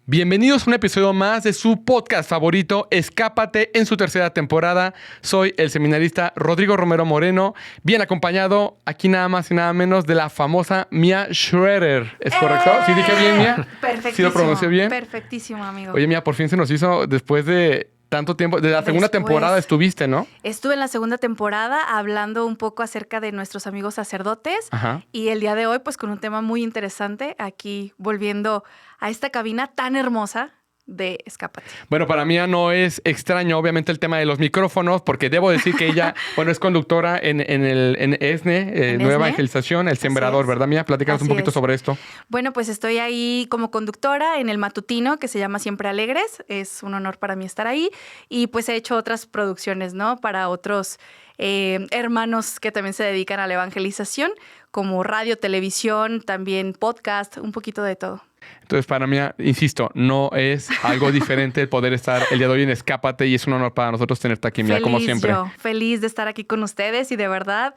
Bienvenidos a un episodio más de su podcast favorito, Escápate, en su tercera temporada. Soy el seminarista Rodrigo Romero Moreno, bien acompañado aquí nada más y nada menos de la famosa Mía Schroeder. ¿Es correcto? ¿Sí dije bien, Mía? Perfectísimo. ¿Sí lo pronuncié bien? Perfectísimo, amigo. Oye, Mía, por fin se nos hizo después de tanto tiempo. De la segunda temporada estuviste, ¿no? Estuve en la segunda temporada hablando un poco acerca de nuestros amigos sacerdotes. Ajá. Y el día de hoy, pues con un tema muy interesante, aquí volviendo a esta cabina tan hermosa de Escápate. Bueno, para mí no es extraño, obviamente, el tema de los micrófonos, porque debo decir que ella, bueno, es conductora en ESNE, Nueva Evangelización, El Sembrador, ¿verdad, Mía? Platícanos un poquito sobre esto. Bueno, pues estoy ahí como conductora en el matutino que se llama Siempre Alegres. Es un honor para mí estar ahí. Y pues he hecho otras producciones, ¿no? Para otros hermanos que también se dedican a la evangelización, como radio, televisión, también podcast, un poquito de todo. Entonces, para mí, insisto, no es algo diferente el poder estar el día de hoy en Escápate y es un honor para nosotros tenerte aquí, Mía, como siempre. Feliz de estar aquí con ustedes y de verdad,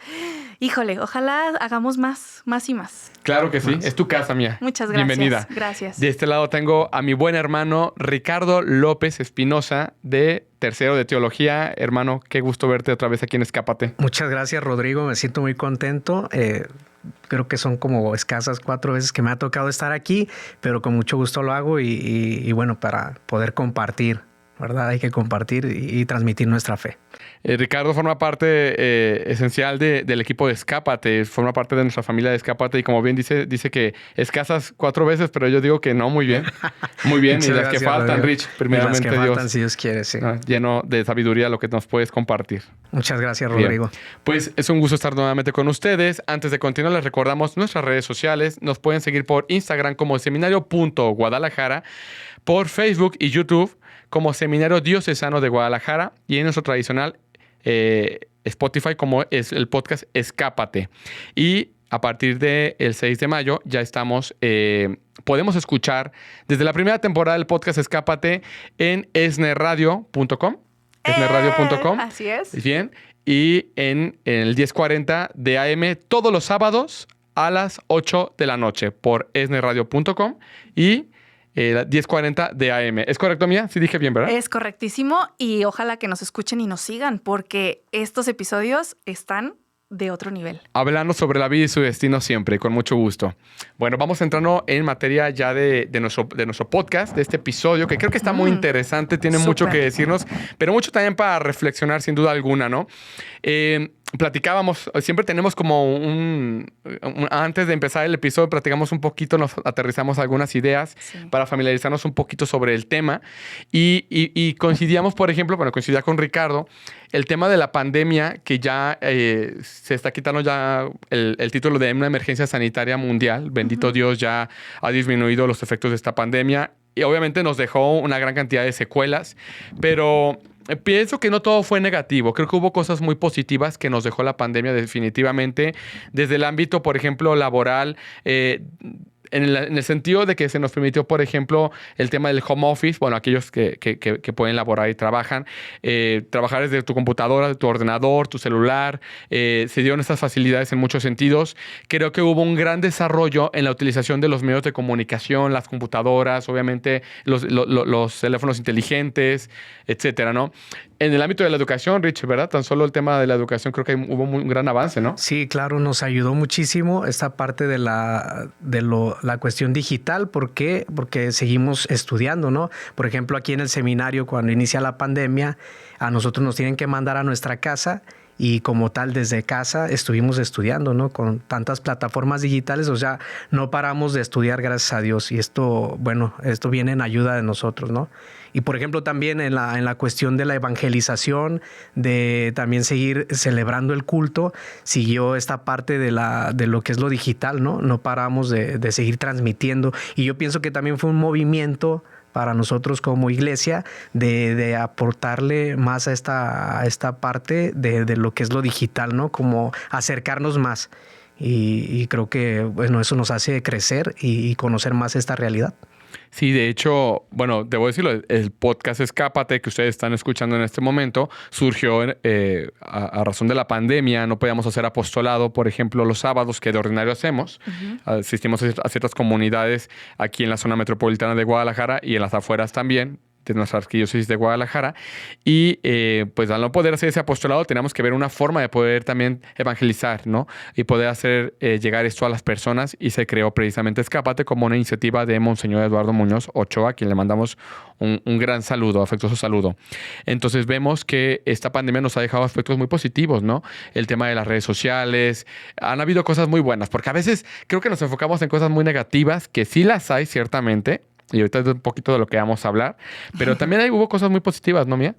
híjole, ojalá hagamos más y más. Claro que sí, es tu casa, Mía. Muchas gracias. Bienvenida. Gracias. De este lado tengo a mi buen hermano Ricardo López Espinosa, de tercero de teología. Hermano, qué gusto verte otra vez aquí en Escápate. Muchas gracias, Rodrigo. Me siento muy contento. Creo que son como escasas 4 veces que me ha tocado estar aquí, pero con mucho gusto lo hago y bueno, para poder compartir, ¿verdad? Hay que compartir y transmitir nuestra fe. Ricardo forma parte esencial del equipo de Escápate, forma parte de nuestra familia de Escápate y como bien dice que escasas 4 veces, pero yo digo que no, muy bien. Muy bien, y las que faltan, Rich, primeramente Dios. Faltan, si Dios quiere, sí. Lleno de sabiduría lo que nos puedes compartir. Muchas gracias, Rodrigo. Bien. Pues es un gusto estar nuevamente con ustedes. Antes de continuar, les recordamos nuestras redes sociales. Nos pueden seguir por Instagram como seminario.guadalajara, por Facebook y YouTube como Seminario Diocesano de Guadalajara y en nuestro tradicional Spotify como es el podcast Escápate. Y a partir del 6 de mayo ya estamos, podemos escuchar desde la primera temporada del podcast Escápate en esneradio.com. Esneradio.com. Así es. Bien. Y en el 1040 de AM todos los sábados a las 8 de la noche por esneradio.com y 10:40 de AM. ¿Es correcto, Mía? Sí dije bien, ¿verdad? Es correctísimo y ojalá que nos escuchen y nos sigan porque estos episodios están de otro nivel. Hablando sobre la vida y su destino siempre, con mucho gusto. Bueno, vamos entrando en materia ya de nuestro podcast, de este episodio, que creo que está muy interesante, tiene mucho que decirnos, pero mucho también para reflexionar, sin duda alguna, ¿no? Platicábamos, siempre tenemos como antes de empezar el episodio, platicamos un poquito, nos aterrizamos algunas ideas para familiarizarnos un poquito sobre el tema y coincidíamos, por ejemplo, coincidía con Ricardo, el tema de la pandemia, que ya se está quitando ya el título de una emergencia sanitaria mundial. Bendito Dios, ya ha disminuido los efectos de esta pandemia y obviamente nos dejó una gran cantidad de secuelas, pero pienso que no todo fue negativo. Creo que hubo cosas muy positivas que nos dejó la pandemia definitivamente. Desde el ámbito, por ejemplo, laboral, en el sentido de que se nos permitió, por ejemplo, el tema del home office. Bueno, aquellos que pueden laborar y trabajan. Trabajar desde tu computadora, de tu ordenador, tu celular. Se dieron estas facilidades en muchos sentidos. Creo que hubo un gran desarrollo en la utilización de los medios de comunicación, las computadoras, obviamente los teléfonos inteligentes, etcétera, ¿no? En el ámbito de la educación, Rich, ¿verdad? Tan solo el tema de la educación creo que hubo un gran avance, ¿no? Sí, claro, nos ayudó muchísimo esta parte de la cuestión digital. ¿Por qué? Porque seguimos estudiando, ¿no? Por ejemplo, aquí en el seminario, cuando inicia la pandemia, a nosotros nos tienen que mandar a nuestra casa y como tal desde casa estuvimos estudiando, ¿no? Con tantas plataformas digitales, o sea, no paramos de estudiar, gracias a Dios. Y esto viene en ayuda de nosotros, ¿no? Y por ejemplo también en la cuestión de la evangelización, de también seguir celebrando el culto, siguió esta parte de lo que es lo digital, ¿no? No paramos de seguir transmitiendo. Y yo pienso que también fue un movimiento para nosotros como iglesia de aportarle más a esta parte de lo que es lo digital, ¿no? Como acercarnos más. Y creo que bueno, eso nos hace crecer y conocer más esta realidad. Sí, de hecho, bueno, debo decirlo, el podcast Escápate que ustedes están escuchando en este momento surgió a razón de la pandemia. No podíamos hacer apostolado, por ejemplo, los sábados que de ordinario hacemos. Asistimos a ciertas comunidades aquí en la zona metropolitana de Guadalajara y en las afueras también, de nuestra arquidiócesis de Guadalajara. Y pues al no poder hacer ese apostolado, teníamos que ver una forma de poder también evangelizar, ¿no? Y poder hacer llegar esto a las personas. Y se creó precisamente Escápate como una iniciativa de Monseñor Eduardo Muñoz Ochoa, a quien le mandamos un gran saludo, afectuoso saludo. Entonces vemos que esta pandemia nos ha dejado aspectos muy positivos, ¿no? El tema de las redes sociales. Han habido cosas muy buenas, porque a veces creo que nos enfocamos en cosas muy negativas, que sí las hay ciertamente. Y ahorita es un poquito de lo que vamos a hablar. Pero también hubo cosas muy positivas, ¿no, Mía?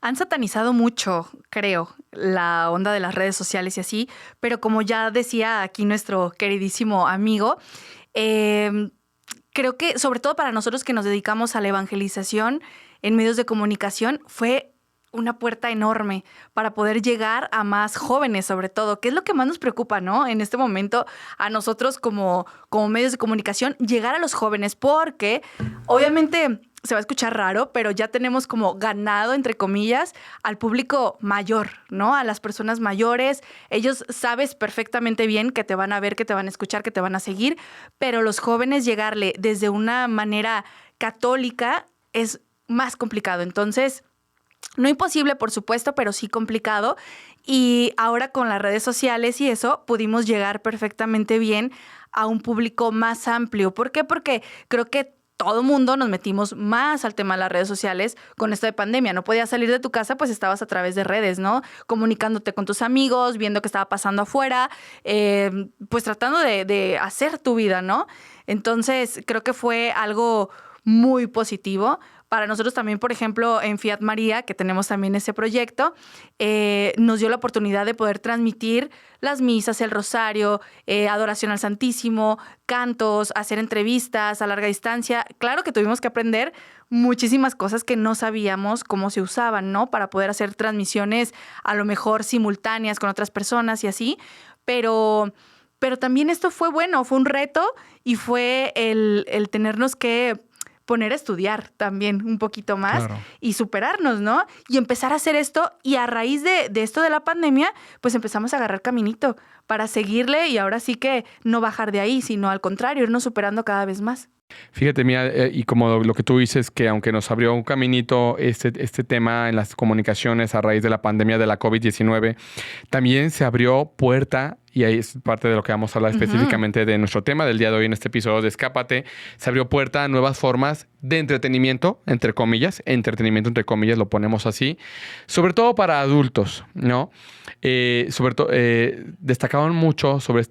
Han satanizado mucho, creo, la onda de las redes sociales y así. Pero como ya decía aquí nuestro queridísimo amigo, creo que sobre todo para nosotros que nos dedicamos a la evangelización en medios de comunicación, fue una puerta enorme para poder llegar a más jóvenes, sobre todo, que es lo que más nos preocupa, ¿no? En este momento, a nosotros como medios de comunicación, llegar a los jóvenes, porque obviamente se va a escuchar raro, pero ya tenemos como ganado, entre comillas, al público mayor, ¿no? A las personas mayores. Ellos sabes perfectamente bien que te van a ver, que te van a escuchar, que te van a seguir, pero los jóvenes llegarle desde una manera católica es más complicado. Entonces, no imposible, por supuesto, pero sí complicado. Y ahora con las redes sociales y eso, pudimos llegar perfectamente bien a un público más amplio. ¿Por qué? Porque creo que todo mundo nos metimos más al tema de las redes sociales con esto de pandemia. No podías salir de tu casa, pues estabas a través de redes, ¿no? Comunicándote con tus amigos, viendo qué estaba pasando afuera, pues tratando de hacer tu vida, ¿no? Entonces, creo que fue algo muy positivo. Para nosotros también, por ejemplo, en Fiat María, que tenemos también ese proyecto, nos dio la oportunidad de poder transmitir las misas, el rosario, adoración al Santísimo, cantos, hacer entrevistas a larga distancia. Claro que tuvimos que aprender muchísimas cosas que no sabíamos cómo se usaban, ¿no? Para poder hacer transmisiones a lo mejor simultáneas con otras personas y así, pero también esto fue bueno, fue un reto y fue el tenernos que poner a estudiar también un poquito más, claro, y superarnos, ¿no? Y empezar a hacer esto, y a raíz de esto de la pandemia, pues empezamos a agarrar caminito para seguirle y ahora sí que no bajar de ahí, sino al contrario, irnos superando cada vez más. Fíjate, Mía, y como lo que tú dices, que aunque nos abrió un caminito este tema en las comunicaciones a raíz de la pandemia de la COVID-19, también se abrió puerta, y ahí es parte de lo que vamos a hablar específicamente de nuestro tema del día de hoy en este episodio de Escápate, se abrió puerta a nuevas formas de entretenimiento, entre comillas, lo ponemos así, sobre todo para adultos, ¿no? Sobre todo, destacaban mucho sobre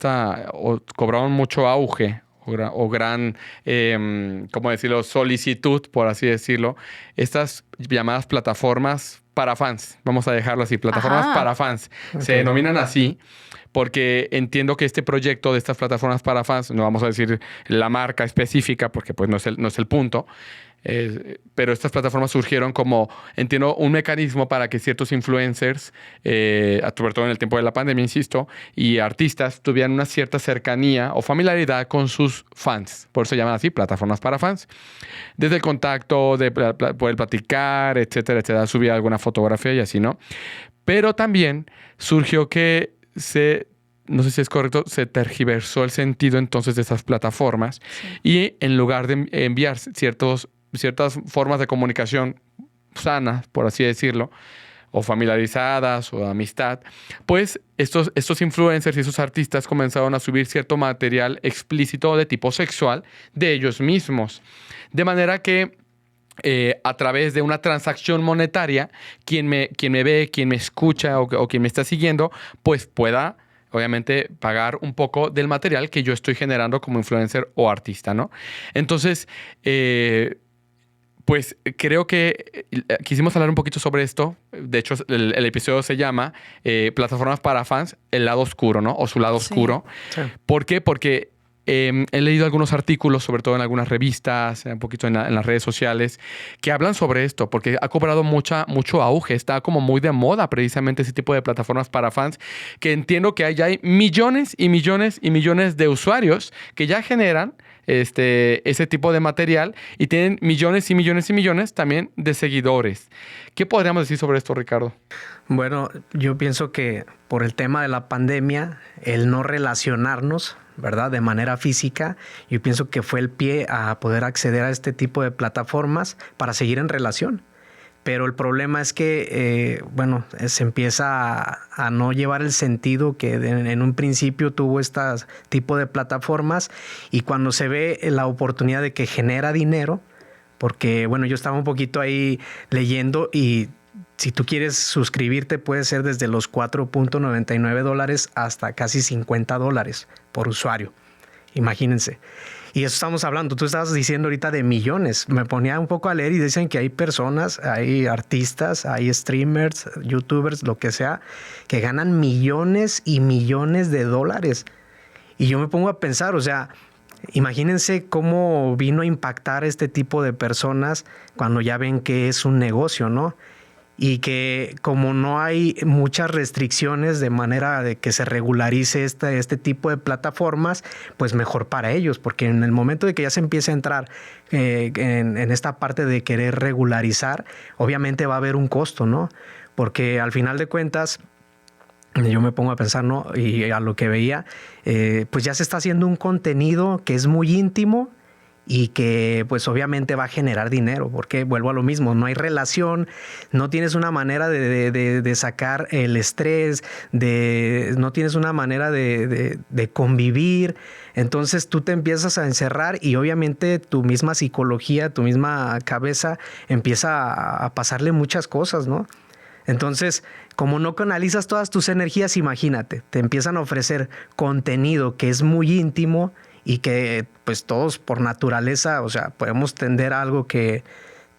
cobraban mucho auge, o gran, ¿cómo decirlo?, solicitud, por así decirlo, estas llamadas plataformas para fans. Vamos a dejarlo así, plataformas para fans. Okay. Se denominan así porque entiendo que este proyecto de estas plataformas para fans, no vamos a decir la marca específica porque pues no es el punto, pero estas plataformas surgieron como, entiendo, un mecanismo para que ciertos influencers, sobre todo en el tiempo de la pandemia, insisto, y artistas tuvieran una cierta cercanía o familiaridad con sus fans. Por eso se llaman así, plataformas para fans. Desde el contacto, de poder platicar, etcétera, etcétera, subir alguna fotografía y así, ¿no? Pero también surgió que no sé si es correcto, se tergiversó el sentido entonces de esas plataformas, sí, y en lugar de enviar ciertas formas de comunicación sanas, por así decirlo, o familiarizadas o de amistad, pues estos influencers y esos artistas comenzaron a subir cierto material explícito de tipo sexual de ellos mismos. De manera que a través de una transacción monetaria, quien me ve, quien me escucha o quien me está siguiendo, pues pueda obviamente pagar un poco del material que yo estoy generando como influencer o artista, ¿no? Entonces, pues creo que quisimos hablar un poquito sobre esto. De hecho, el episodio se llama Plataformas para fans, el lado oscuro, ¿no? O su lado oscuro. Sí. ¿Por qué? Porque he leído algunos artículos, sobre todo en algunas revistas, un poquito en las redes sociales, que hablan sobre esto, porque ha cobrado mucho auge. Está como muy de moda precisamente ese tipo de plataformas para fans, que entiendo que ya hay millones y millones y millones de usuarios que ya generan ese tipo de material y tienen millones y millones y millones también de seguidores. ¿Qué podríamos decir sobre esto, Ricardo? Bueno, yo pienso que por el tema de la pandemia, el no relacionarnos, ¿verdad?, de manera física, yo pienso que fue el pie a poder acceder a este tipo de plataformas para seguir en relación. Pero el problema es que, se empieza a no llevar el sentido que en un principio tuvo este tipo de plataformas, y cuando se ve la oportunidad de que genera dinero, porque, yo estaba un poquito ahí leyendo, y si tú quieres suscribirte puede ser desde los $4.99 hasta casi $50 por usuario. Imagínense. Y eso estamos hablando, tú estabas diciendo ahorita de millones. Me ponía un poco a leer y dicen que hay personas, hay artistas, hay streamers, youtubers, lo que sea, que ganan millones y millones de dólares. Y yo me pongo a pensar, imagínense cómo vino a impactar este tipo de personas cuando ya ven que es un negocio, ¿no? Y que como no hay muchas restricciones de manera de que se regularice este tipo de plataformas, pues mejor para ellos, porque en el momento de que ya se empiece a entrar en esta parte de querer regularizar, obviamente va a haber un costo, ¿no? Porque al final de cuentas, yo me pongo a pensar, ¿no? Y a lo que veía, pues ya se está haciendo un contenido que es muy íntimo y que pues obviamente va a generar dinero, porque vuelvo a lo mismo, no hay relación, no tienes una manera de sacar el estrés, no tienes una manera de convivir. Entonces tú te empiezas a encerrar y obviamente tu misma psicología, tu misma cabeza empieza a pasarle muchas cosas, ¿no? Entonces, como no canalizas todas tus energías, imagínate, te empiezan a ofrecer contenido que es muy íntimo y que pues todos por naturaleza, podemos tender a algo que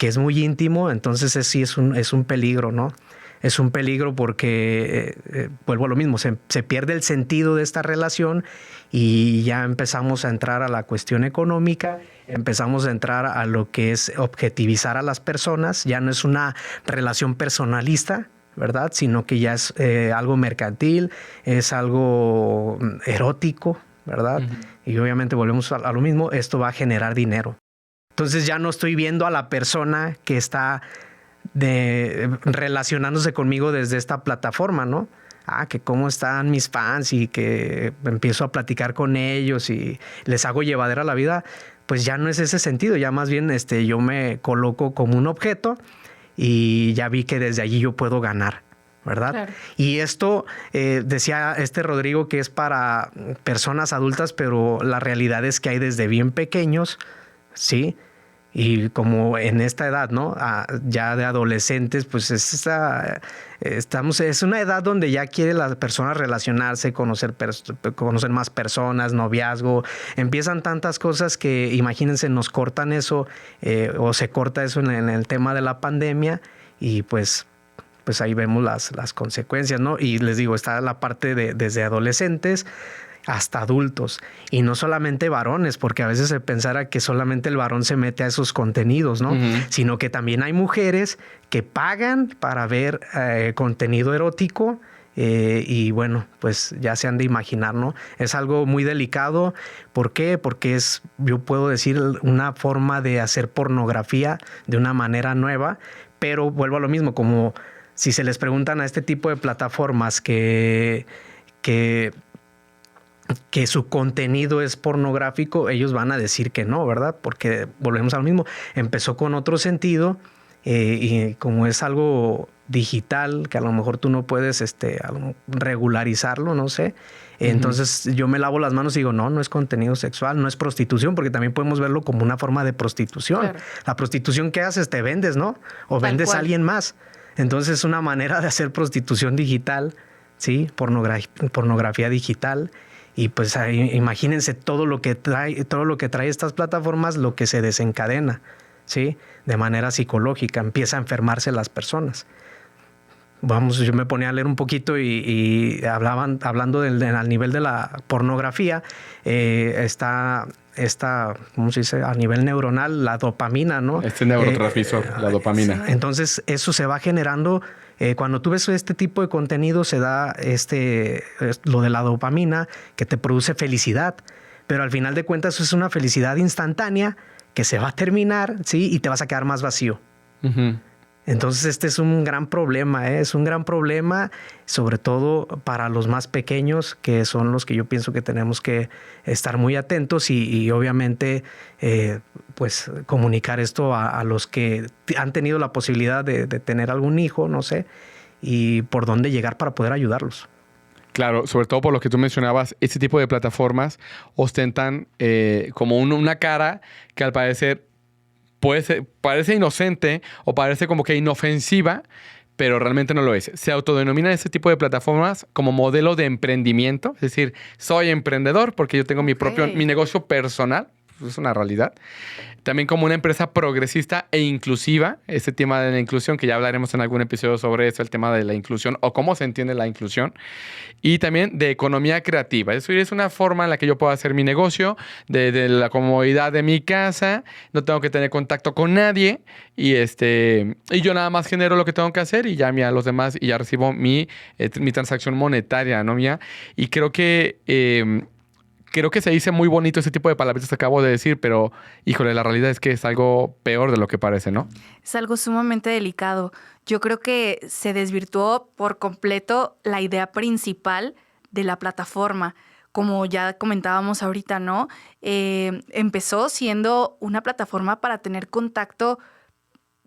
es muy íntimo. Entonces sí es un peligro, ¿no? Es un peligro porque, vuelvo a lo mismo, se pierde el sentido de esta relación y ya empezamos a entrar a la cuestión económica, empezamos a entrar a lo que es objetivizar a las personas, ya no es una relación personalista, ¿verdad? Sino que ya es algo mercantil, es algo erótico, ¿verdad? Uh-huh. Y obviamente volvemos a lo mismo, esto va a generar dinero. Entonces ya no estoy viendo a la persona que está relacionándose conmigo desde esta plataforma, ¿no? Que cómo están mis fans y que empiezo a platicar con ellos y les hago llevadera la vida. Pues ya no es ese sentido, ya más bien yo me coloco como un objeto y ya vi que desde allí yo puedo ganar, ¿verdad? Claro. Y esto, decía Rodrigo, que es para personas adultas, pero la realidad es que hay desde bien pequeños, ¿sí? Y como en esta edad, ¿no? Ya de adolescentes, pues es una edad donde ya quiere la persona relacionarse, conocer más personas, noviazgo. Empiezan tantas cosas que, imagínense, nos cortan eso o se corta eso en el tema de la pandemia y pues ahí vemos las consecuencias, ¿no? Y les digo, está la parte desde adolescentes hasta adultos, y no solamente varones, porque a veces se pensara que solamente el varón se mete a esos contenidos, ¿no? Uh-huh. Sino que también hay mujeres que pagan para ver contenido erótico y pues ya se han de imaginar, ¿no? Es algo muy delicado. ¿Por qué? Porque yo puedo decir, una forma de hacer pornografía de una manera nueva, pero vuelvo a lo mismo, como si se les preguntan a este tipo de plataformas que su contenido es pornográfico, ellos van a decir que no, ¿verdad? Porque volvemos a lo mismo, empezó con otro sentido y como es algo digital, que a lo mejor tú no puedes regularizarlo, no sé. Uh-huh. Entonces yo me lavo las manos y digo, no es contenido sexual, no es prostitución, porque también podemos verlo como una forma de prostitución. Claro. La prostitución que haces, te vendes, ¿no? O vendes a alguien más. Entonces es una manera de hacer prostitución digital, ¿sí? Pornografía digital. Y pues imagínense todo lo que trae estas plataformas, lo que se desencadena, ¿sí? De manera psicológica, empieza a enfermarse las personas. yo me ponía a leer un poquito y hablando al nivel de la pornografía, está ¿cómo se dice? A nivel neuronal, la dopamina, ¿no? Neurotransmisor, la dopamina. Entonces, eso se va generando. Cuando tú ves este tipo de contenido, se da lo de la dopamina, que te produce felicidad. Pero al final de cuentas, eso es una felicidad instantánea que se va a terminar, ¿sí? Y te vas a quedar más vacío. Uh-huh. Entonces, este es un gran problema, ¿eh? Es un gran problema, sobre todo para los más pequeños, que son los que yo pienso que tenemos que estar muy atentos y obviamente, pues, comunicar esto a los que han tenido la posibilidad de tener algún hijo, no sé, y por dónde llegar para poder ayudarlos. Claro, sobre todo por lo que tú mencionabas, este tipo de plataformas ostentan como una cara que al parecer parece inocente o parece como que inofensiva, pero realmente no lo es. Se autodenominan este tipo de plataformas como modelo de emprendimiento. Es decir, soy emprendedor porque yo tengo mi negocio personal. Es una realidad. También como una empresa progresista e inclusiva. Este tema de la inclusión, que ya hablaremos en algún episodio sobre eso, el tema de la inclusión o cómo se entiende la inclusión. Y también de economía creativa. Es decir, es una forma en la que yo puedo hacer mi negocio de la comodidad de mi casa. No tengo que tener contacto con nadie. Y yo nada más genero lo que tengo que hacer y ya a los demás y ya recibo mi transacción monetaria, ¿no? Mía. Y creo que se dice muy bonito ese tipo de palabritas que acabo de decir, pero, híjole, la realidad es que es algo peor de lo que parece, ¿no? Es algo sumamente delicado. Yo creo que se desvirtuó por completo la idea principal de la plataforma. Como ya comentábamos ahorita, ¿no? Empezó siendo una plataforma para tener contacto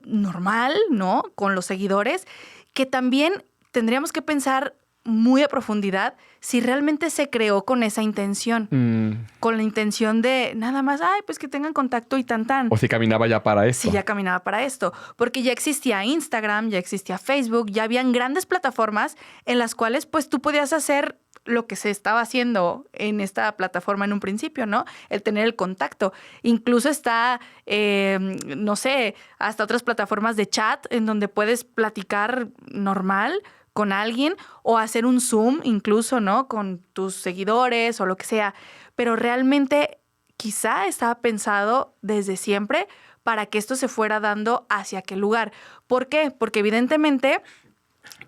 normal, ¿no? Con los seguidores, que también tendríamos que pensar muy a profundidad si realmente se creó con esa intención. Con la intención de nada más, pues que tengan contacto y tan. O si caminaba ya para esto. Si ya caminaba para esto. Porque ya existía Instagram, ya existía Facebook, ya habían grandes plataformas en las cuales pues tú podías hacer lo que se estaba haciendo en esta plataforma en un principio, ¿no? El tener el contacto. Incluso está, no sé, hasta otras plataformas de chat en donde puedes platicar normal con alguien o hacer un Zoom incluso, ¿no? Con tus seguidores o lo que sea. Pero realmente quizá estaba pensado desde siempre para que esto se fuera dando hacia aquel lugar. ¿Por qué? Porque evidentemente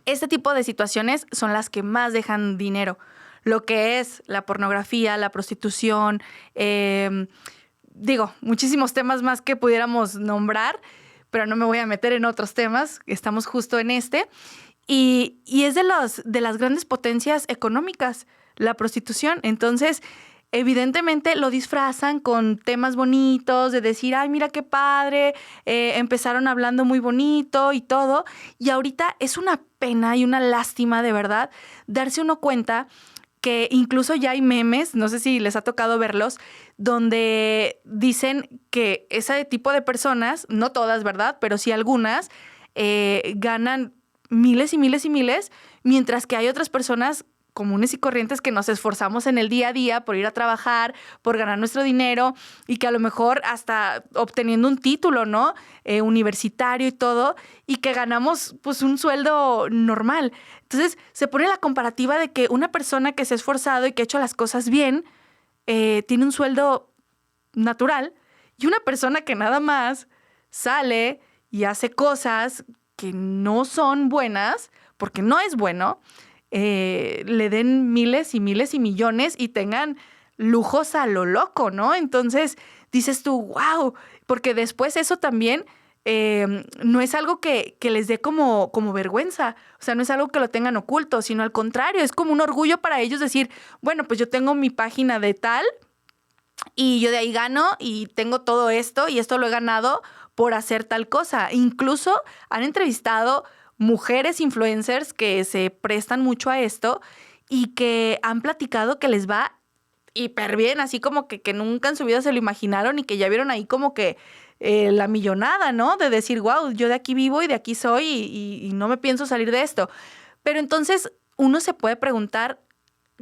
este tipo de situaciones son las que más dejan dinero. Lo que es la pornografía, la prostitución, muchísimos temas más que pudiéramos nombrar, pero no me voy a meter en otros temas. Estamos justo en este. Y es de las grandes potencias económicas, la prostitución. Entonces, evidentemente lo disfrazan con temas bonitos, de decir, ay, mira qué padre, empezaron hablando muy bonito y todo. Y ahorita es una pena y una lástima, de verdad, darse uno cuenta que incluso ya hay memes, no sé si les ha tocado verlos, donde dicen que ese tipo de personas, no todas, ¿verdad? Pero sí algunas, ganan miles y miles y miles, mientras que hay otras personas comunes y corrientes que nos esforzamos en el día a día por ir a trabajar, por ganar nuestro dinero y que a lo mejor hasta obteniendo un título, ¿no? Universitario y todo, y que ganamos pues un sueldo normal. Entonces se pone la comparativa de que una persona que se ha esforzado y que ha hecho las cosas bien tiene un sueldo natural y una persona que nada más sale y hace cosas que no son buenas, porque no es bueno, le den miles y miles y millones y tengan lujos a lo loco, ¿no? Entonces dices tú, wow, porque después eso también no es algo que les dé como vergüenza, o sea, no es algo que lo tengan oculto, sino al contrario, es como un orgullo para ellos decir, bueno, pues yo tengo mi página de tal y yo de ahí gano y tengo todo esto y esto lo he ganado por hacer tal cosa. Incluso han entrevistado mujeres influencers que se prestan mucho a esto y que han platicado que les va hiper bien, así como que nunca en su vida se lo imaginaron y que ya vieron ahí como que la millonada, ¿no? De decir, wow, yo de aquí vivo y de aquí soy y no me pienso salir de esto. Pero entonces uno se puede preguntar,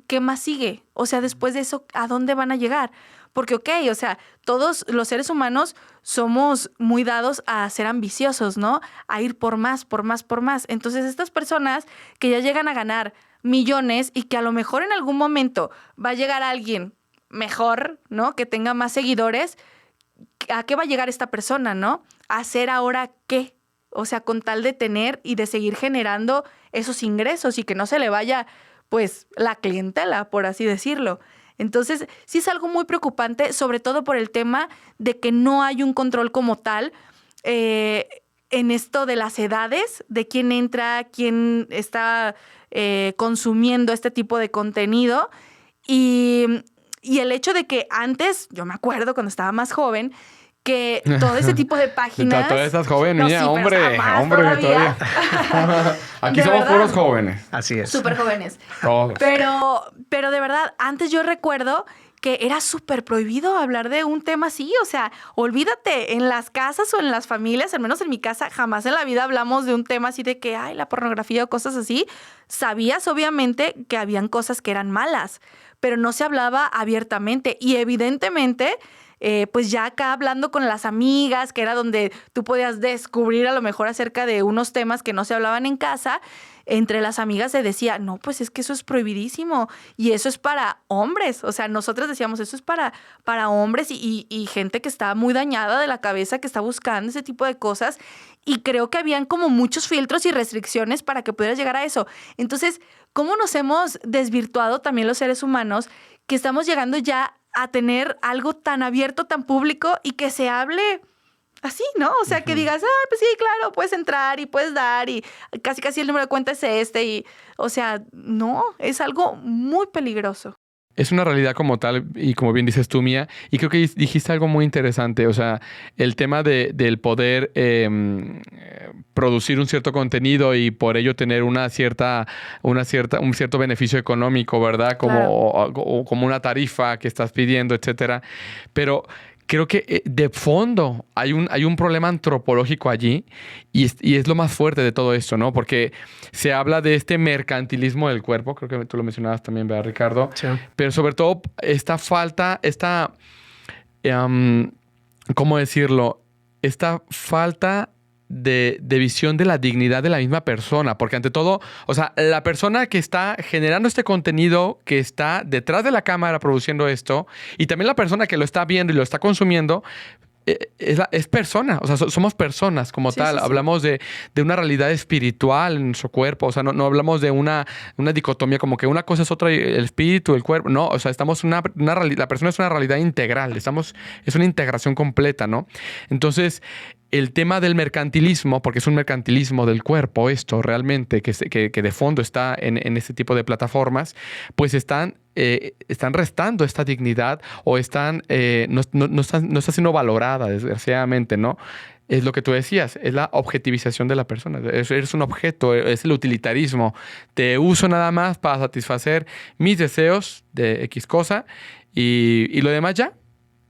¿qué más sigue? O sea, después de eso, ¿a dónde van a llegar? Porque, ok, o sea, todos los seres humanos somos muy dados a ser ambiciosos, ¿no? A ir por más, por más, por más. Entonces, estas personas que ya llegan a ganar millones y que a lo mejor en algún momento va a llegar alguien mejor, ¿no? Que tenga más seguidores, ¿a qué va a llegar esta persona, no? ¿A hacer ahora qué? O sea, con tal de tener y de seguir generando esos ingresos y que no se le vaya, pues, la clientela, por así decirlo. Entonces, sí es algo muy preocupante, sobre todo por el tema de que no hay un control como tal en esto de las edades, de quién entra, quién está consumiendo este tipo de contenido. Y el hecho de que antes, yo me acuerdo cuando estaba más joven, que todo ese tipo de páginas... Todavía estás joven, niña, sí, hombre todavía. Aquí De somos verdad. puros jóvenes. Así es. Súper jóvenes. Todos. Pero de verdad, antes yo recuerdo que era súper prohibido hablar de un tema así. O sea, olvídate, en las casas o en las familias, al menos en mi casa, jamás en la vida hablamos de un tema así de que, ay, la pornografía o cosas así. Sabías, obviamente, que habían cosas que eran malas, pero no se hablaba abiertamente. Y evidentemente... pues ya acá hablando con las amigas, que era donde tú podías descubrir a lo mejor acerca de unos temas que no se hablaban en casa, entre las amigas se decía, no, pues es que eso es prohibidísimo y eso es para hombres. O sea, nosotros decíamos, eso es para hombres y gente que está muy dañada de la cabeza, que está buscando ese tipo de cosas. Y creo que habían como muchos filtros y restricciones para que pudieras llegar a eso. Entonces, ¿cómo nos hemos desvirtuado también los seres humanos que estamos llegando ya a tener algo tan abierto, tan público y que se hable así, ¿no? O sea, que digas, pues sí, claro, puedes entrar y puedes dar y casi el número de cuenta es este y, o sea, no, es algo muy peligroso. Es una realidad como tal y como bien dices tú, Mía, y creo que dijiste algo muy interesante, o sea, el tema del poder producir un cierto contenido y por ello tener un cierto beneficio económico, ¿verdad? Como una tarifa que estás pidiendo, etcétera. Pero creo que de fondo hay un problema antropológico allí y es lo más fuerte de todo esto, ¿no? Porque se habla de este mercantilismo del cuerpo, creo que tú lo mencionabas también, ¿verdad, Ricardo? Sí. Pero sobre todo esta falta, ¿cómo decirlo? Esta falta de visión de la dignidad de la misma persona, porque ante todo, o sea, la persona que está generando este contenido, que está detrás de la cámara produciendo esto, y también la persona que lo está viendo y lo está consumiendo, es persona, o sea, somos personas como tal. Sí. Hablamos de una realidad espiritual en nuestro cuerpo, o sea, no hablamos de una dicotomía como que una cosa es otra, el espíritu, el cuerpo, no, o sea, la persona es una realidad integral, es una integración completa, ¿no? Entonces, el tema del mercantilismo, porque es un mercantilismo del cuerpo esto realmente, que de fondo está en este tipo de plataformas, pues están restando esta dignidad o no está siendo valorada, desgraciadamente, ¿no? Es lo que tú decías, es la objetivización de la persona. Eres un objeto, es el utilitarismo. Te uso nada más para satisfacer mis deseos de X cosa y lo demás ya.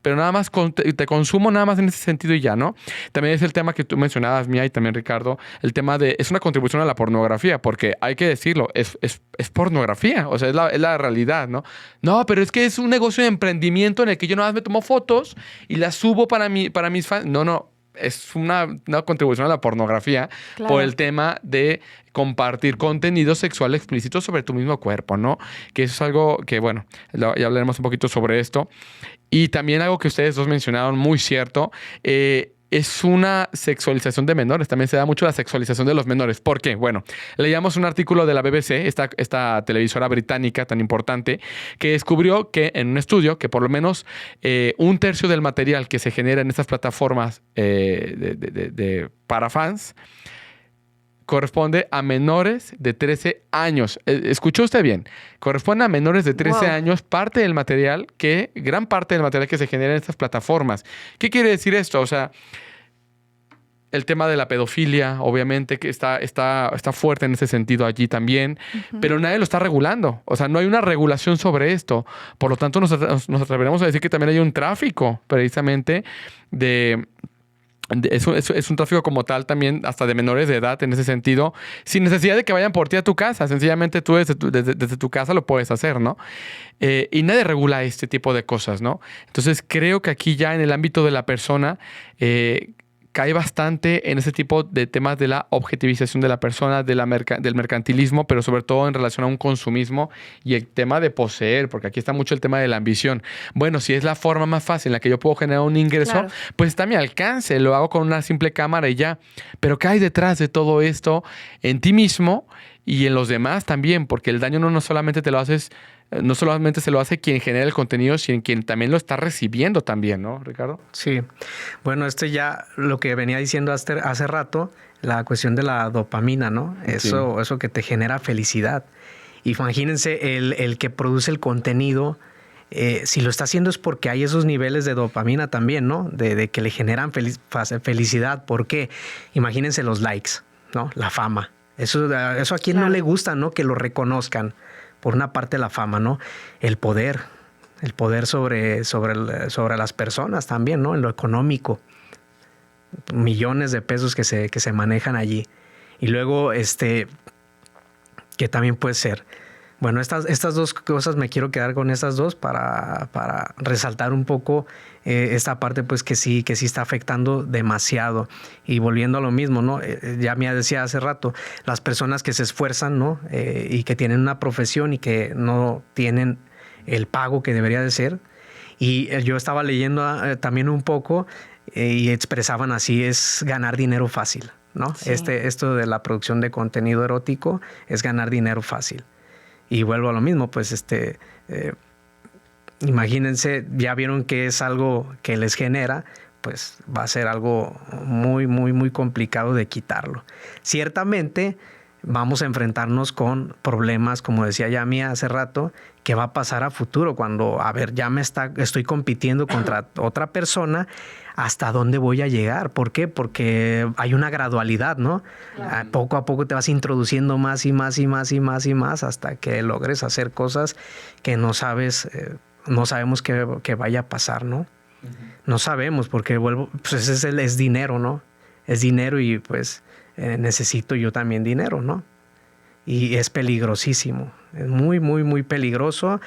Pero nada más te consumo nada más en ese sentido y ya, ¿no? También es el tema que tú mencionabas, Mía, y también Ricardo, el tema es una contribución a la pornografía, porque hay que decirlo, es pornografía, o sea, es la realidad, ¿no? No, pero es que es un negocio de emprendimiento en el que yo nada más me tomo fotos y las subo para mis fans. No, es una contribución a la pornografía, Claro. Por el tema de compartir contenido sexual explícito sobre tu mismo cuerpo, ¿no? Que eso es algo que, bueno, ya hablaremos un poquito sobre esto. Y también algo que ustedes dos mencionaron muy cierto, es una sexualización de menores. También se da mucho la sexualización de los menores. ¿Por qué? Bueno, leíamos un artículo de la BBC, esta televisora británica tan importante, que descubrió que en un estudio que por lo menos 1/3 del material que se genera en estas plataformas para fans corresponde a menores de 13 años. ¿Escuchó usted bien? Corresponde a menores de 13 años gran parte del material que se genera en estas plataformas. ¿Qué quiere decir esto? O sea, el tema de la pedofilia, obviamente, que está fuerte en ese sentido allí también, pero nadie lo está regulando. O sea, no hay una regulación sobre esto. Por lo tanto, nos atreveremos a decir que también hay un tráfico, precisamente, de Es un tráfico como tal también, hasta de menores de edad en ese sentido, sin necesidad de que vayan por ti a tu casa. Sencillamente tú desde tu casa lo puedes hacer, ¿no? Y nadie regula este tipo de cosas, ¿no? Entonces creo que aquí ya en el ámbito de la persona cae bastante en ese tipo de temas de la objetivización de la persona, del mercantilismo, pero sobre todo en relación a un consumismo y el tema de poseer, porque aquí está mucho el tema de la ambición. Bueno, si es la forma más fácil en la que yo puedo generar un ingreso, claro, pues está a mi alcance, lo hago con una simple cámara y ya. Pero ¿qué hay detrás de todo esto en ti mismo y en los demás también? Porque el daño no solamente te lo haces, no solamente se lo hace quien genera el contenido, sino quien también lo está recibiendo también, ¿no, Ricardo? Sí. Bueno, ya lo que venía diciendo hace rato, la cuestión de la dopamina, ¿no? Eso que te genera felicidad. Imagínense el que produce el contenido, si lo está haciendo es porque hay esos niveles de dopamina también, ¿no? De que le generan felicidad. ¿Por qué? Imagínense los likes, ¿no? La fama. Eso a quien no le gusta, ¿no? Que lo reconozcan. Por una parte la fama, ¿no? El poder sobre las personas también, ¿no? En lo económico. Millones de pesos que se manejan allí. Y luego, que también puede ser. Bueno, estas dos cosas, me quiero quedar con estas dos para resaltar un poco esta parte, pues que sí está afectando demasiado. Y volviendo a lo mismo, ¿no? Ya me decía hace rato, las personas que se esfuerzan, ¿no? Y que tienen una profesión y que no tienen el pago que debería de ser. Y yo estaba leyendo también un poco y expresaban así, es ganar dinero fácil, ¿no? Sí. Esto de la producción de contenido erótico es ganar dinero fácil. Y vuelvo a lo mismo, pues imagínense, ya vieron que es algo que les genera, pues va a ser algo muy, muy, muy complicado de quitarlo. Ciertamente vamos a enfrentarnos con problemas, como decía Yami hace rato, que va a pasar a futuro cuando, ya estoy compitiendo contra otra persona, ¿hasta dónde voy a llegar? ¿Por qué? Porque hay una gradualidad, ¿no? Claro. Poco a poco te vas introduciendo más y más y más y más y más hasta que logres hacer cosas que no sabemos que vaya a pasar, ¿no? Uh-huh. No sabemos porque pues es dinero, ¿no? Es dinero y pues necesito yo también dinero, ¿no? Y es peligrosísimo, es muy, muy, muy peligroso.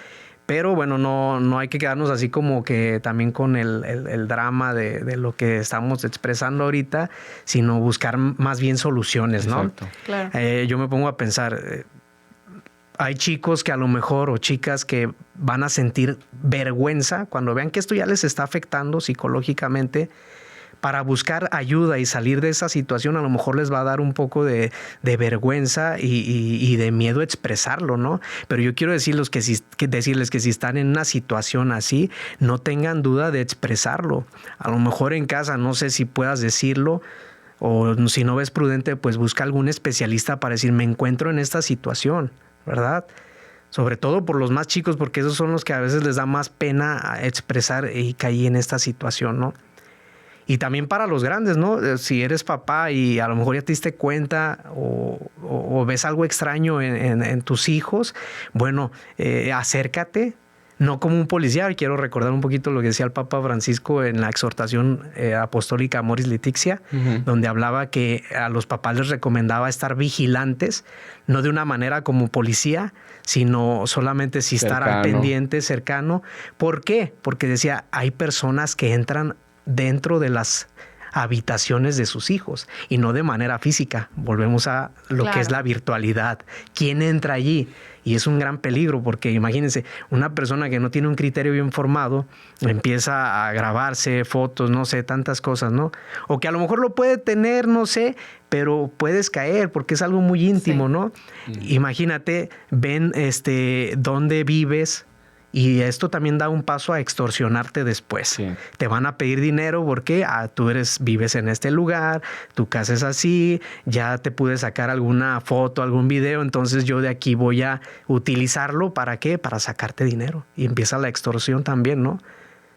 Pero bueno, no hay que quedarnos así como que también con el drama de lo que estamos expresando ahorita, sino buscar más bien soluciones, ¿no? Exacto. Claro. Yo me pongo a pensar, hay chicos que a lo mejor o chicas que van a sentir vergüenza cuando vean que esto ya les está afectando psicológicamente. Para buscar ayuda y salir de esa situación, a lo mejor les va a dar un poco de vergüenza y de miedo a expresarlo, ¿no? Pero yo quiero decirles que si están en una situación así, no tengan duda de expresarlo. A lo mejor en casa, no sé si puedas decirlo, o si no ves prudente, pues busca algún especialista para decir, me encuentro en esta situación, ¿verdad? Sobre todo por los más chicos, porque esos son los que a veces les da más pena expresar y caí en esta situación, ¿no? Y también para los grandes, ¿no? Si eres papá y a lo mejor ya te diste cuenta o ves algo extraño en tus hijos, bueno, acércate, no como un policía. Quiero recordar un poquito lo que decía el Papa Francisco en la exhortación apostólica Amoris Laetitia, uh-huh, donde hablaba que a los papás les recomendaba estar vigilantes, no de una manera como policía, sino solamente si estar al pendiente, cercano. ¿Por qué? Porque decía, hay personas que entran dentro de las habitaciones de sus hijos y no de manera física. Volvemos a lo que es la virtualidad. ¿Quién entra allí? Y es un gran peligro porque imagínense, una persona que no tiene un criterio bien formado empieza a grabarse fotos, no sé, tantas cosas, ¿no? O que a lo mejor lo puede tener, no sé, pero puedes caer porque es algo muy íntimo, sí, ¿no? Imagínate, ven dónde vives. Y esto también da un paso a extorsionarte después. Sí. Te van a pedir dinero porque tú vives en este lugar, tu casa es así, ya te pude sacar alguna foto, algún video, entonces yo de aquí voy a utilizarlo. ¿Para qué? Para sacarte dinero. Y empieza la extorsión también, ¿no?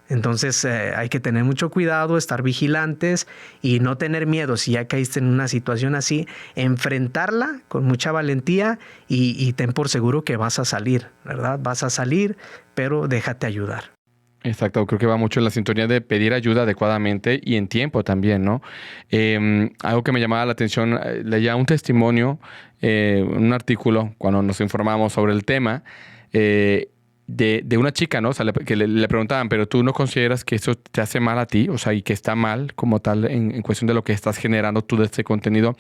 Entonces hay que tener mucho cuidado, estar vigilantes y no tener miedo. Si ya caíste en una situación así, enfrentarla con mucha valentía y ten por seguro que vas a salir, ¿verdad? Vas a salir, pero déjate ayudar. Exacto, creo que va mucho en la sintonía de pedir ayuda adecuadamente y en tiempo también, ¿no? Algo que me llamaba la atención, leía un testimonio, un artículo, cuando nos informamos sobre el tema, de una chica, ¿no? O sea, que le preguntaban, pero tú no consideras que eso te hace mal a ti, o sea, y que está mal como tal en cuestión de lo que estás generando tú de este contenido.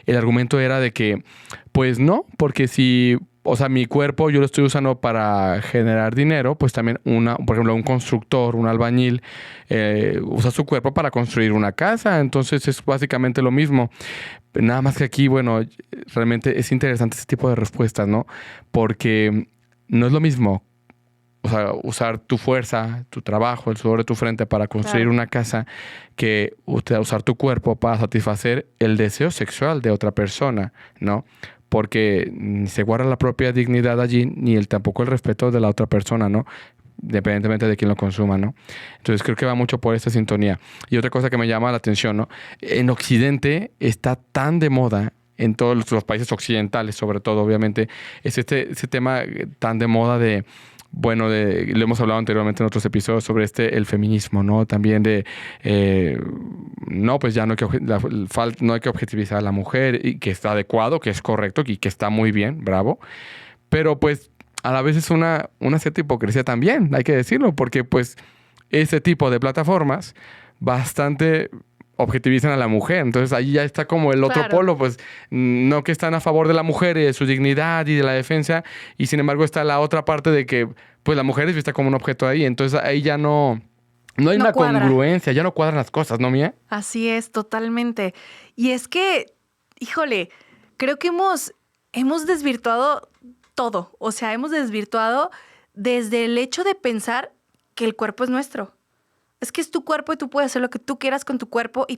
El argumento era de que, pues no, porque si... O sea, mi cuerpo yo lo estoy usando para generar dinero, pues también por ejemplo, un constructor, un albañil, usa su cuerpo para construir una casa. Entonces es básicamente lo mismo. Nada más que aquí, bueno, realmente es interesante este tipo de respuestas, ¿no? Porque no es lo mismo, o sea, usar tu fuerza, tu trabajo, el sudor de tu frente para construir una casa que usar tu cuerpo para satisfacer el deseo sexual de otra persona, ¿no? Porque ni se guarda la propia dignidad allí, ni tampoco el respeto de la otra persona, ¿no? Independientemente de quién lo consuma, ¿no? Entonces creo que va mucho por esta sintonía. Y otra cosa que me llama la atención, ¿no? En Occidente está tan de moda, en todos los países occidentales sobre todo, obviamente, es ese tema tan de moda de... Bueno, lo hemos hablado anteriormente en otros episodios sobre el feminismo, ¿no? También no, pues ya no hay que objetivizar a la mujer, y que está adecuado, que es correcto y que está muy bien, bravo. Pero pues a la vez es una cierta hipocresía también, hay que decirlo, porque pues ese tipo de plataformas bastante objetivizan a la mujer. Entonces ahí ya está como el otro polo, pues no, que están a favor de la mujer y de su dignidad y de la defensa, y sin embargo está la otra parte de que pues la mujer es vista como un objeto ahí. Entonces ahí ya no hay una congruencia, ya no cuadran las cosas, ¿no, Mía? Así es, totalmente. Y es que, híjole, creo que hemos desvirtuado todo. O sea, hemos desvirtuado desde el hecho de pensar que el cuerpo es nuestro. Es que es tu cuerpo y tú puedes hacer lo que tú quieras con tu cuerpo, y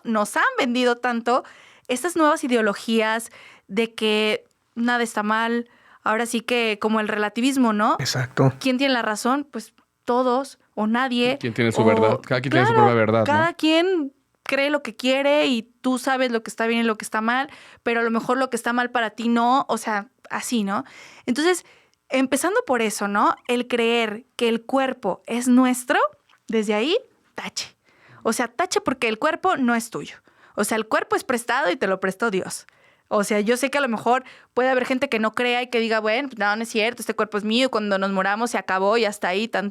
nos han vendido tanto estas nuevas ideologías de que nada está mal. Ahora sí que como el relativismo, ¿no? Exacto. ¿Quién tiene la razón? Pues todos o nadie. ¿Quién tiene su verdad? Cada quien tiene su propia verdad, ¿no? Cada quien cree lo que quiere y tú sabes lo que está bien y lo que está mal, pero a lo mejor lo que está mal para ti no, o sea, así, ¿no? Entonces, empezando por eso, ¿no? El creer que el cuerpo es nuestro, desde ahí, tache. O sea, tache, porque el cuerpo no es tuyo. O sea, el cuerpo es prestado y te lo prestó Dios. O sea, yo sé que a lo mejor puede haber gente que no crea y que diga, bueno, no es cierto, este cuerpo es mío, cuando nos moramos se acabó y hasta ahí, tan.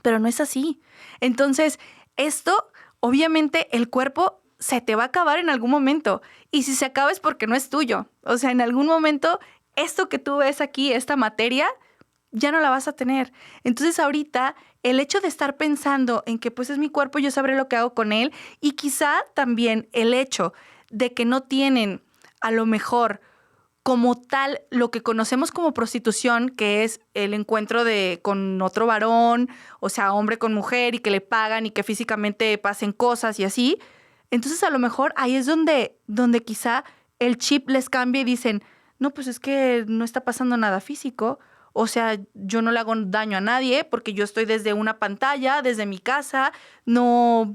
Pero no es así. Entonces, esto, obviamente, el cuerpo se te va a acabar en algún momento. Y si se acaba es porque no es tuyo. O sea, en algún momento, esto que tú ves aquí, esta materia, ya no la vas a tener. Entonces, ahorita, el hecho de estar pensando en que pues es mi cuerpo, yo sabré lo que hago con él, y quizá también el hecho de que no tienen a lo mejor como tal lo que conocemos como prostitución, que es el encuentro con otro varón, o sea, hombre con mujer, y que le pagan y que físicamente pasen cosas y así. Entonces, a lo mejor ahí es donde quizá el chip les cambia y dicen, no, pues es que no está pasando nada físico. O sea, yo no le hago daño a nadie porque yo estoy desde una pantalla, desde mi casa, no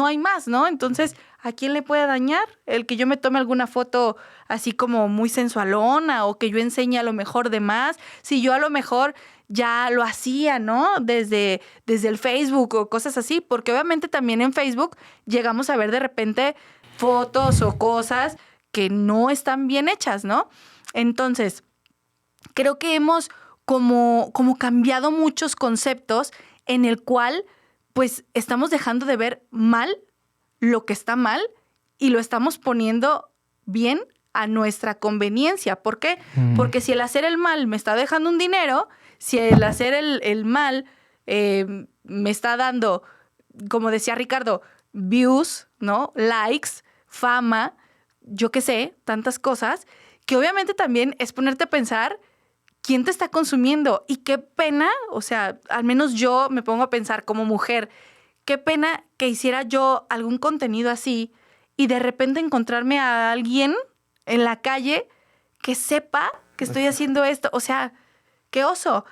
hay más, ¿no? Entonces, ¿a quién le puede dañar? El que yo me tome alguna foto así como muy sensualona, o que yo enseñe a lo mejor de más. Si yo a lo mejor ya lo hacía, ¿no? Desde el Facebook o cosas así, porque obviamente también en Facebook llegamos a ver de repente fotos o cosas que no están bien hechas, ¿no? Entonces, creo que hemos como cambiado muchos conceptos en el cual pues estamos dejando de ver mal lo que está mal y lo estamos poniendo bien a nuestra conveniencia. ¿Por qué? Porque si el hacer el mal me está dejando un dinero, si el hacer el mal me está dando, como decía Ricardo, views, ¿no? Likes, fama, yo qué sé, tantas cosas, que obviamente también es ponerte a pensar quién te está consumiendo. Y qué pena, o sea, al menos yo me pongo a pensar como mujer, qué pena que hiciera yo algún contenido así y de repente encontrarme a alguien en la calle que sepa que estoy haciendo esto. O sea, qué oso.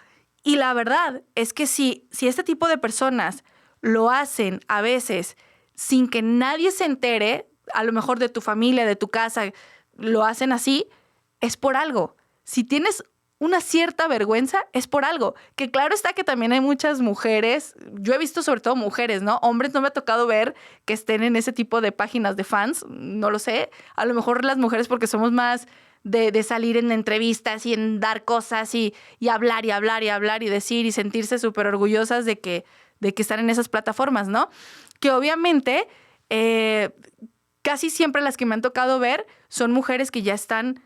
Y la verdad es que si este tipo de personas lo hacen a veces sin que nadie se entere, a lo mejor de tu familia, de tu casa, lo hacen así, es por algo. Si tienes una cierta vergüenza, es por algo. Que claro está que también hay muchas mujeres, yo he visto sobre todo mujeres, ¿no? Hombres no me ha tocado ver que estén en ese tipo de páginas de fans, no lo sé. A lo mejor las mujeres porque somos más de salir en entrevistas y en dar cosas y hablar y hablar y hablar y decir y sentirse súper orgullosas de que están en esas plataformas, ¿no? Que obviamente casi siempre las que me han tocado ver son mujeres que ya están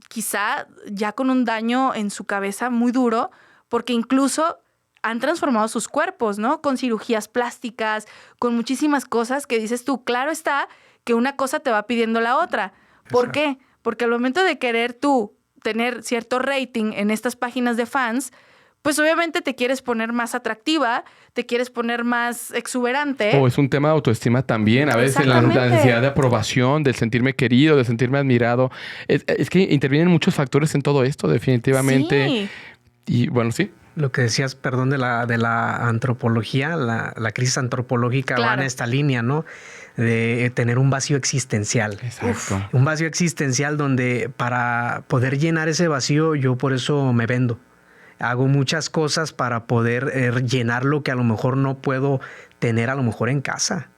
quizá ya con un daño en su cabeza muy duro, porque incluso han transformado sus cuerpos, ¿no? Con cirugías plásticas, con muchísimas cosas que dices tú, claro está que una cosa te va pidiendo la otra. ¿Por qué? Porque al momento de querer tú tener cierto rating en estas páginas de fans, pues obviamente te quieres poner más atractiva, te quieres poner más exuberante. O es un tema de autoestima también, a veces la necesidad de aprobación, del sentirme querido, de sentirme admirado. Es que intervienen muchos factores en todo esto, definitivamente. Sí. Y bueno, sí. Lo que decías, perdón, de la antropología, la crisis antropológica va en esta línea, ¿no? De tener un vacío existencial. Exacto. Un vacío existencial donde para poder llenar ese vacío, yo por eso me vendo. Hago muchas cosas para poder llenar lo que a lo mejor no puedo tener a lo mejor en casa.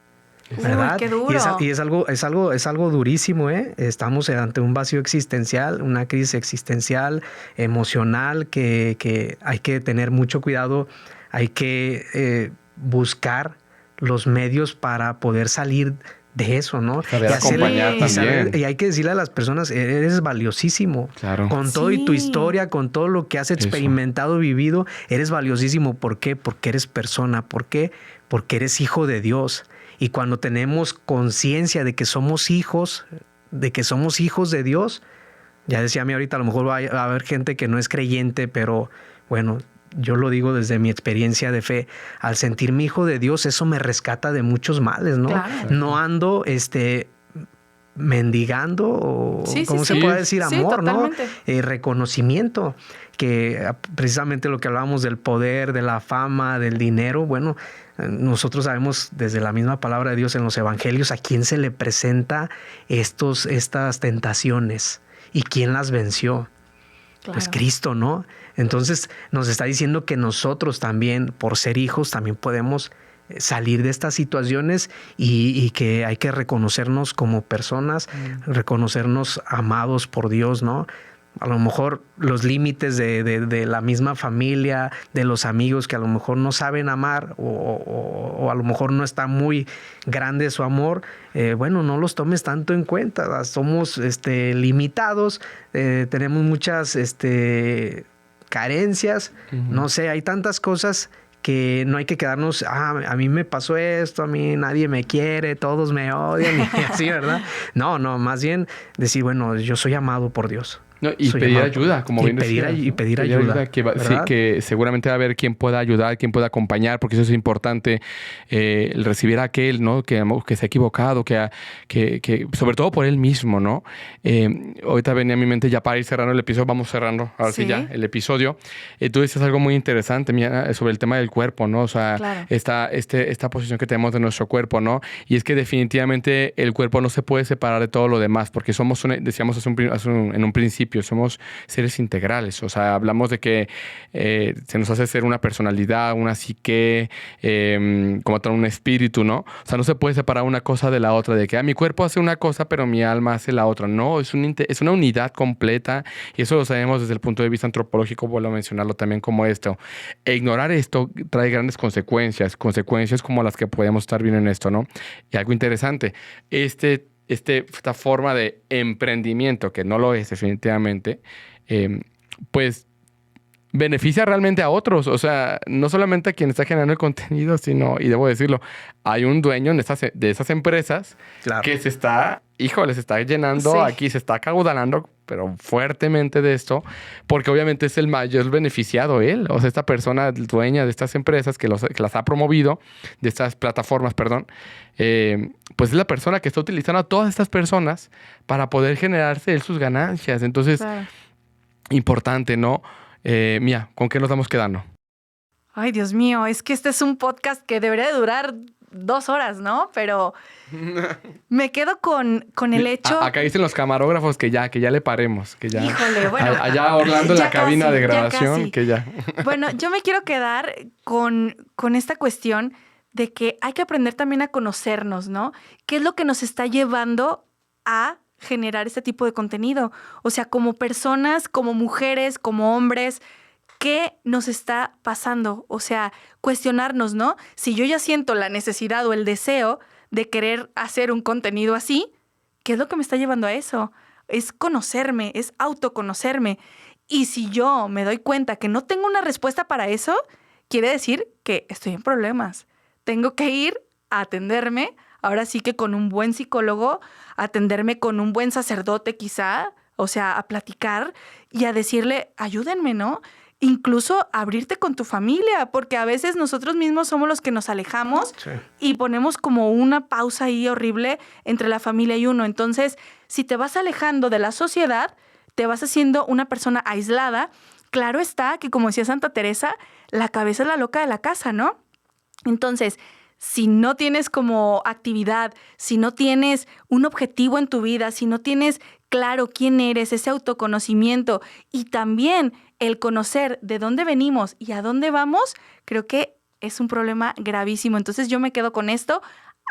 ¿Verdad? Uy, qué duro. Y es algo durísimo, ¿eh? Estamos ante un vacío existencial, una crisis existencial, emocional, que hay que tener mucho cuidado. Hay que buscar los medios para poder salir de eso, ¿no? Saber acompañar también. Y hay que decirle a las personas, eres valiosísimo. Claro. Con todo y tu historia, con todo lo que has experimentado, vivido, eres valiosísimo. ¿Por qué? Porque eres persona. ¿Por qué? Porque eres hijo de Dios. Y cuando tenemos conciencia de que somos hijos de Dios, ya decía a mí ahorita, a lo mejor va a haber gente que no es creyente, pero bueno, yo lo digo desde mi experiencia de fe, al sentirme hijo de Dios, eso me rescata de muchos males, ¿no? Claro. No ando mendigando o ¿cómo se puede decir? Amor, ¿no? Reconocimiento, que precisamente lo que hablábamos del poder, de la fama, del dinero, bueno, nosotros sabemos desde la misma palabra de Dios en los evangelios a quién se le presenta estas tentaciones y quién las venció. Claro. Pues Cristo, ¿no? Entonces nos está diciendo que nosotros también, por ser hijos, también podemos salir de estas situaciones y que hay que reconocernos como personas, reconocernos amados por Dios, ¿no? A lo mejor los límites de la misma familia, de los amigos que a lo mejor no saben amar o a lo mejor no está muy grande su amor, bueno, no los tomes tanto en cuenta. Somos limitados, tenemos muchas carencias, no sé, hay tantas cosas que no hay que quedarnos, a mí me pasó esto, a mí nadie me quiere, todos me odian y así, ¿verdad? No, más bien decir, bueno, yo soy amado por Dios. No, y pedir ayuda, como bien decías. Y pedir ayuda. Que seguramente va a haber quien pueda ayudar, quien pueda acompañar, porque eso es importante, el recibir a aquel, ¿no? Que se ha equivocado, que sobre todo por él mismo, ¿no? Ahorita venía a mi mente, ya para ir cerrando el episodio, vamos cerrando, ahora sí ya, el episodio. Tú dices algo muy interesante, mira, sobre el tema del cuerpo, ¿no? O sea, claro. esta posición que tenemos de nuestro cuerpo, ¿no? Y es que definitivamente el cuerpo no se puede separar de todo lo demás, porque somos, decíamos en un principio, somos seres integrales. O sea, hablamos de que se nos hace ser una personalidad, una psique, como tal un espíritu, ¿no? O sea, no se puede separar una cosa de la otra, de que mi cuerpo hace una cosa, pero mi alma hace la otra. No, es una unidad completa y eso lo sabemos desde el punto de vista antropológico, vuelvo a mencionarlo también como esto. E ignorar esto trae grandes consecuencias como las que podemos estar viendo en esto, ¿no? Y algo interesante, esta forma de emprendimiento, que no lo es definitivamente, pues beneficia realmente a otros. O sea, no solamente a quien está generando el contenido, sino, y debo decirlo, hay un dueño de esas empresas que se está llenando aquí, se está acaudalando, pero fuertemente de esto, porque obviamente es el mayor beneficiado él. O sea, esta persona dueña de estas empresas que las ha promovido, de estas plataformas, perdón, pues es la persona que está utilizando a todas estas personas para poder generarse él sus ganancias. Entonces, importante, ¿no? Mía, ¿con qué nos estamos quedando? Ay, Dios mío, es que este es un podcast que debería de durar 2 horas, ¿no? Pero me quedo con el hecho... Acá dicen los camarógrafos que ya le paremos. Que ya, híjole, bueno. Allá Orlando en la cabina casi, de grabación, casi. que ya... Bueno, yo me quiero quedar con esta cuestión de que hay que aprender también a conocernos, ¿no? ¿Qué es lo que nos está llevando a generar este tipo de contenido? O sea, como personas, como mujeres, como hombres, ¿qué nos está pasando? O sea, cuestionarnos, ¿no? Si yo ya siento la necesidad o el deseo de querer hacer un contenido así, ¿qué es lo que me está llevando a eso? Es conocerme, es autoconocerme. Y si yo me doy cuenta que no tengo una respuesta para eso, quiere decir que estoy en problemas. Tengo que ir a atenderme, ahora sí que con un buen psicólogo, atenderme con un buen sacerdote quizá, o sea, a platicar y a decirle, ayúdenme, ¿no? Incluso abrirte con tu familia, porque a veces nosotros mismos somos los que nos alejamos y ponemos como una pausa ahí horrible entre la familia y uno. Entonces, si te vas alejando de la sociedad, te vas haciendo una persona aislada. Claro está que, como decía Santa Teresa, la cabeza es la loca de la casa, ¿no? Entonces, si no tienes como actividad, si no tienes un objetivo en tu vida, si no tienes claro quién eres, ese autoconocimiento y también el conocer de dónde venimos y a dónde vamos, creo que es un problema gravísimo. Entonces yo me quedo con esto,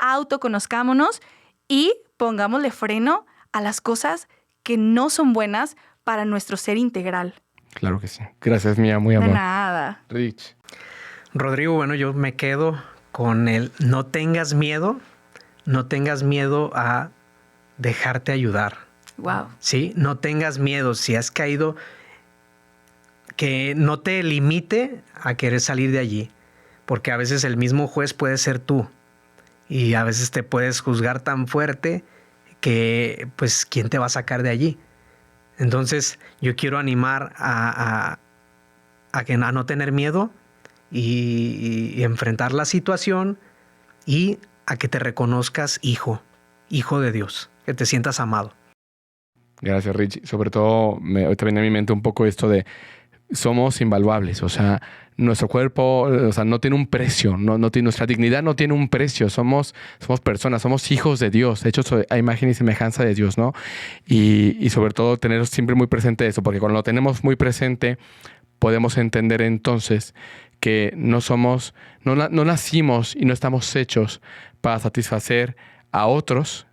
autoconozcámonos y pongámosle freno a las cosas que no son buenas para nuestro ser integral. Claro que sí. Gracias, Mía, muy amable. De nada. Rich. Rodrigo, bueno, yo me quedo con el no tengas miedo a dejarte ayudar. Wow. Sí, no tengas miedo. Si has caído, que no te limite a querer salir de allí, porque a veces el mismo juez puede ser tú y a veces te puedes juzgar tan fuerte que, pues, ¿quién te va a sacar de allí? Entonces, yo quiero animar a no tener miedo y enfrentar la situación y a que te reconozcas hijo de Dios, que te sientas amado. Gracias, Rich. Sobre todo, ahorita viene a mi mente un poco esto de somos invaluables, o sea, nuestro cuerpo, o sea, no tiene un precio, nuestra dignidad no tiene un precio, somos personas, somos hijos de Dios, hechos a imagen y semejanza de Dios, ¿no? Y sobre todo tener siempre muy presente eso, porque cuando lo tenemos muy presente, podemos entender entonces que no nacimos y no estamos hechos para satisfacer a otros,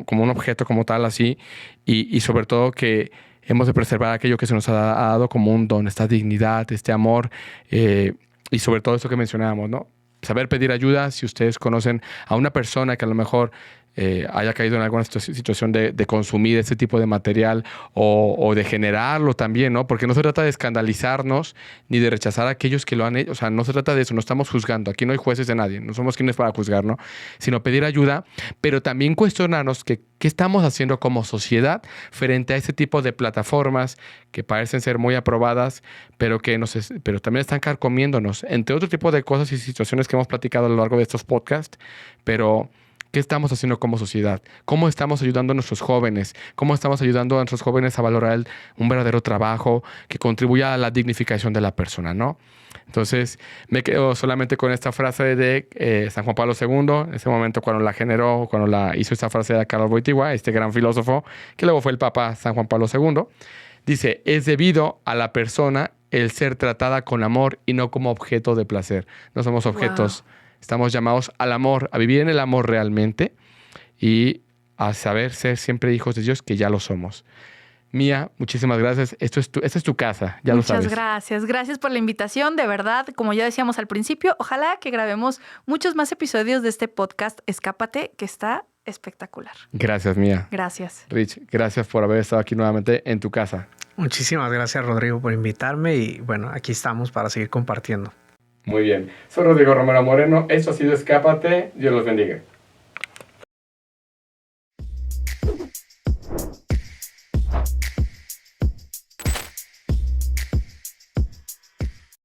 como un objeto como tal así, y sobre todo que hemos de preservar aquello que se nos ha dado como un don, esta dignidad, este amor, y sobre todo eso que mencionábamos, ¿no? Saber pedir ayuda si ustedes conocen a una persona que a lo mejor haya caído en alguna situación de consumir este tipo de material o de generarlo también, ¿no? Porque no se trata de escandalizarnos ni de rechazar a aquellos que lo han hecho. O sea, no se trata de eso, no estamos juzgando. Aquí no hay jueces de nadie, no somos quienes para juzgar, ¿no? Sino pedir ayuda, pero también cuestionarnos qué estamos haciendo como sociedad frente a este tipo de plataformas que parecen ser muy aprobadas, pero también están carcomiéndonos, entre otro tipo de cosas y situaciones que hemos platicado a lo largo de estos podcasts, pero ¿qué estamos haciendo como sociedad? ¿Cómo estamos ayudando a nuestros jóvenes? ¿Cómo estamos ayudando a nuestros jóvenes a valorar un verdadero trabajo que contribuya a la dignificación de la persona, ¿no? Entonces, me quedo solamente con esta frase de San Juan Pablo II, en ese momento cuando la hizo esta frase de Carlos Wojtyła, este gran filósofo, que luego fue el Papa San Juan Pablo II. Dice, es debido a la persona el ser tratada con amor y no como objeto de placer. No somos objetos. Wow. Estamos llamados al amor, a vivir en el amor realmente y a saber ser siempre hijos de Dios, que ya lo somos. Mía, muchísimas gracias. Esta es tu casa, ya lo sabes. Muchas gracias. Gracias por la invitación, de verdad. Como ya decíamos al principio, ojalá que grabemos muchos más episodios de este podcast Escápate, que está espectacular. Gracias, Mía. Gracias. Rich, gracias por haber estado aquí nuevamente en tu casa. Muchísimas gracias, Rodrigo, por invitarme y bueno, aquí estamos para seguir compartiendo. Muy bien. Soy Rodrigo Romero Moreno. Esto ha sido Escápate. Dios los bendiga.